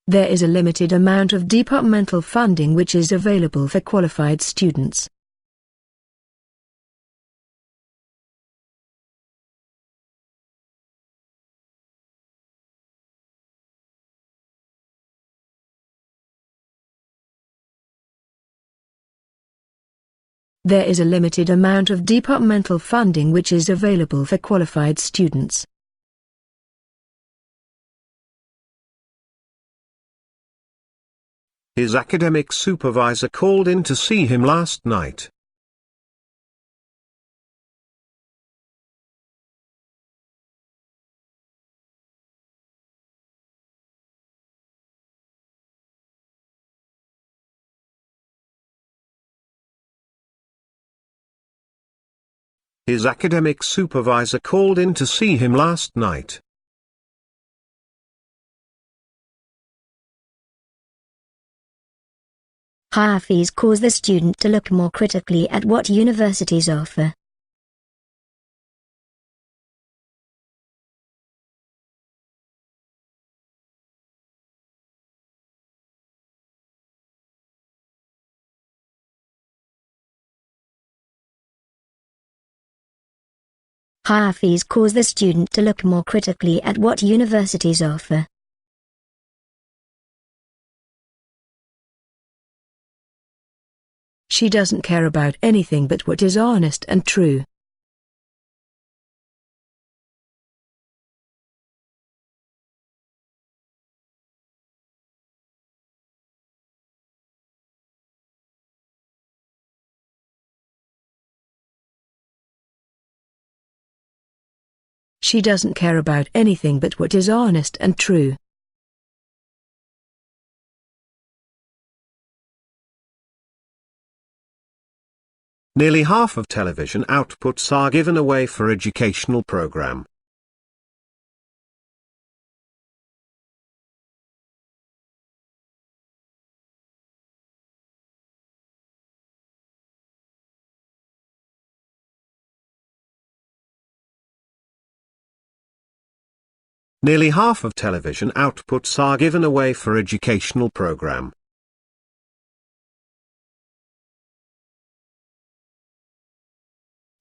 There is a limited amount of departmental funding which is available for qualified students. There is a limited amount of departmental funding which is available for qualified students. His academic supervisor called in to see him last night. His academic supervisor called in to see him last night. Higher fees cause the student to look more critically at what universities offer. Higher fees cause the student to look more critically at what universities offer. She doesn't care about anything but what is honest and true. She doesn't care about anything but what is honest and true. Nearly half of television outputs are given away for educational program. Nearly half of television outputs are given away for educational program.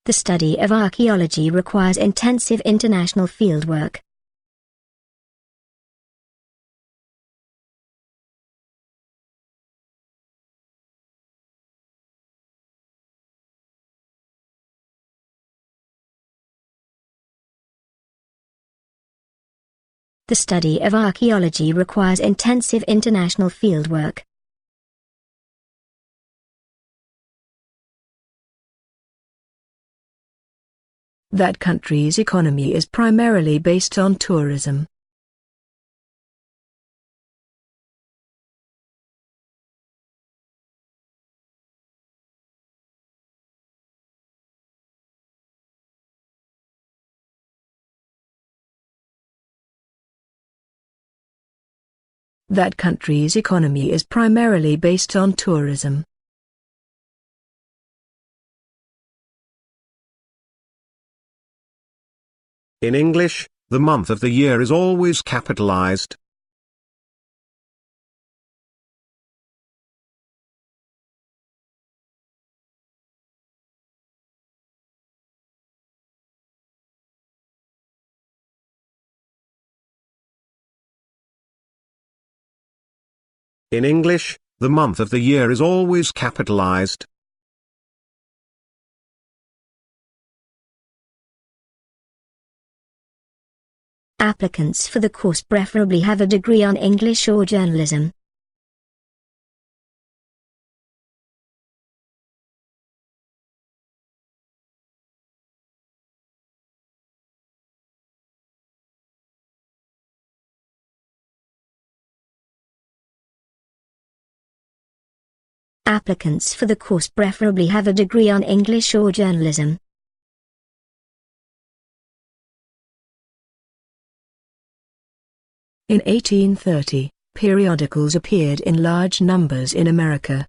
The study of archaeology requires intensive international fieldwork. The study of archaeology requires intensive international fieldwork. That country's economy is primarily based on tourism. That country's economy is primarily based on tourism. In English, the month of the year is always capitalized. In English, the month of the year is always capitalized. Applicants for the course preferably have a degree on English or journalism. Applicants for the course preferably have a degree on English or journalism. In 1830, periodicals appeared in large numbers in America.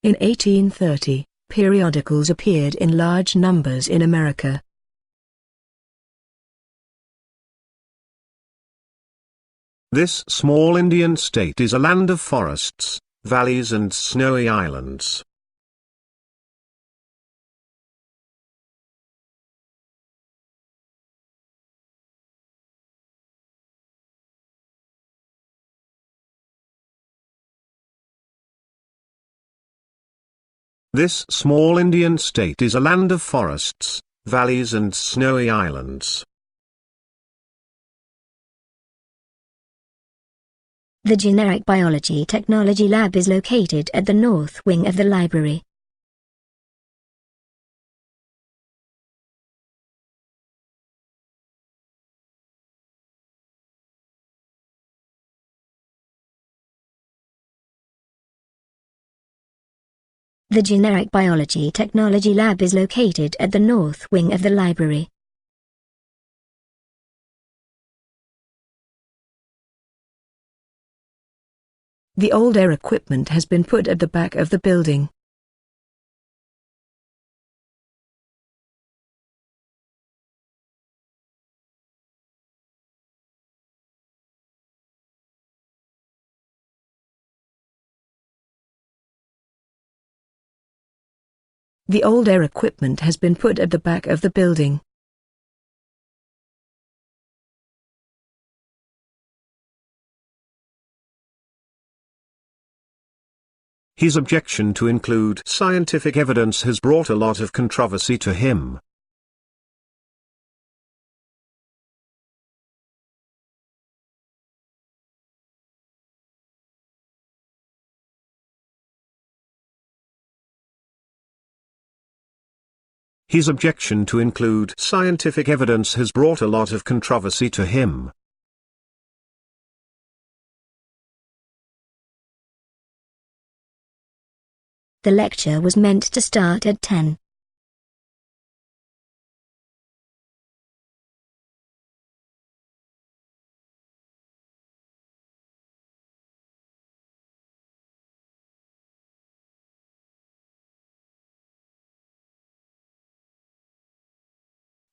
In 1830, periodicals appeared in large numbers in America. This small Indian state is a land of forests, valleys and snowy islands. This small Indian state is a land of forests, valleys and snowy islands. The Generic Biology Technology Lab is located at the north wing of the library. The Generic Biology Technology Lab is located at the north wing of the library. The older equipment has been put at the back of the building. The older equipment has been put at the back of the building. His objection to include scientific evidence has brought a lot of controversy to him. His objection to include scientific evidence has brought a lot of controversy to him. The lecture was meant to start at 10.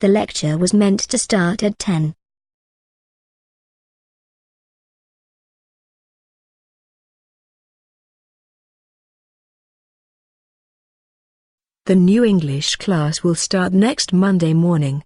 The lecture was meant to start at 10. The new English class will start next Monday morning.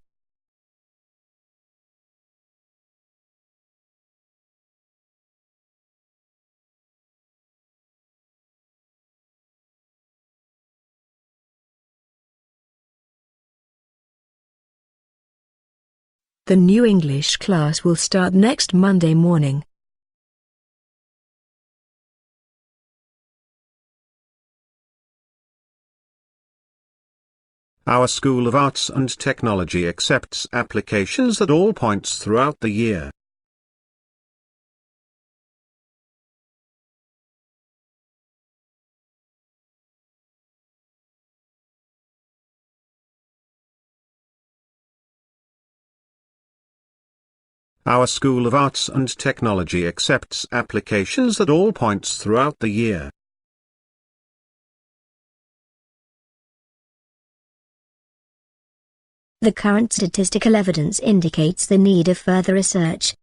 The new English class will start next Monday morning. Our School of Arts and Technology accepts applications at all points throughout the year. Our School of Arts and Technology accepts applications at all points throughout the year. The current statistical evidence indicates the need of further research.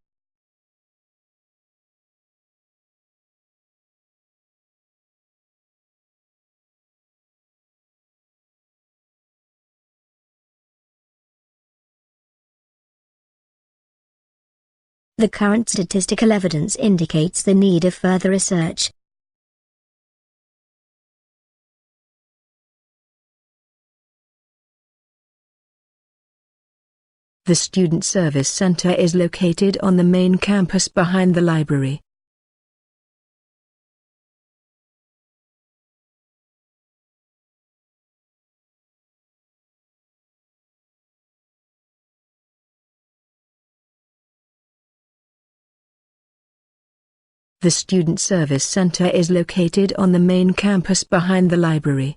The current statistical evidence indicates the need of further research. The Student Service Center is located on the main campus behind the library. The Student Service Center is located on the main campus behind the library.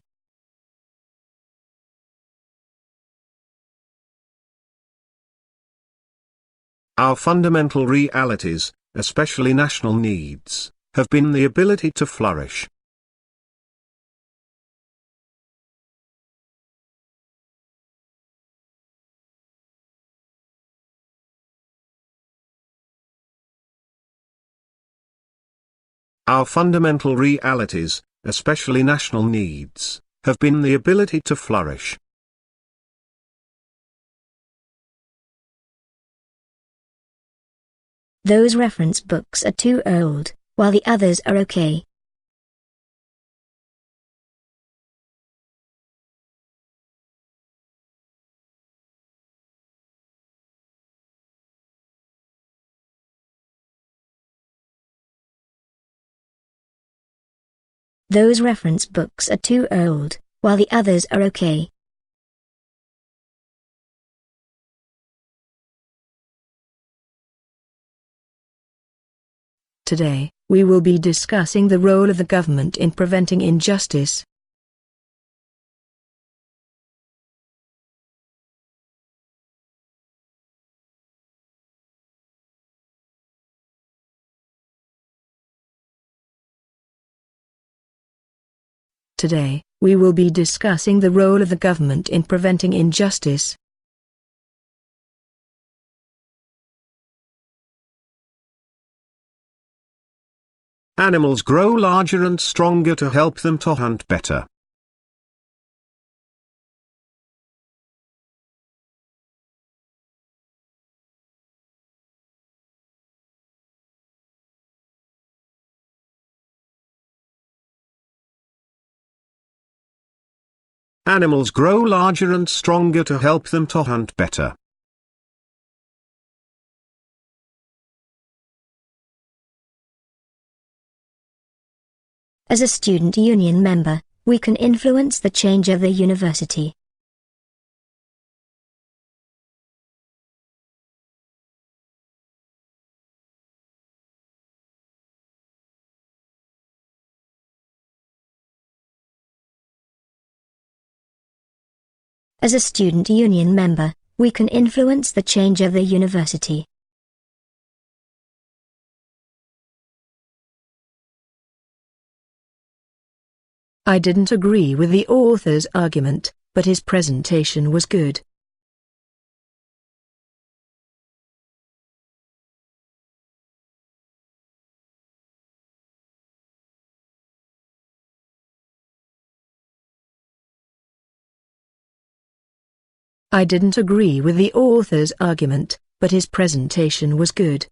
Our fundamental realities, especially national needs, have been the ability to flourish. Our fundamental realities, especially national needs, have been the ability to flourish. Those reference books are too old, while the others are okay. Those reference books are too old, while the others are okay. Today, we will be discussing the role of the government in preventing injustice. Today, we will be discussing the role of the government in preventing injustice. Animals grow larger and stronger to help them to hunt better. Animals grow larger and stronger to help them to hunt better. As a student union member, we can influence the change of the university. As a student union member, we can influence the change of the university. I didn't agree with the author's argument, but his presentation was good. I didn't agree with the author's argument, but his presentation was good.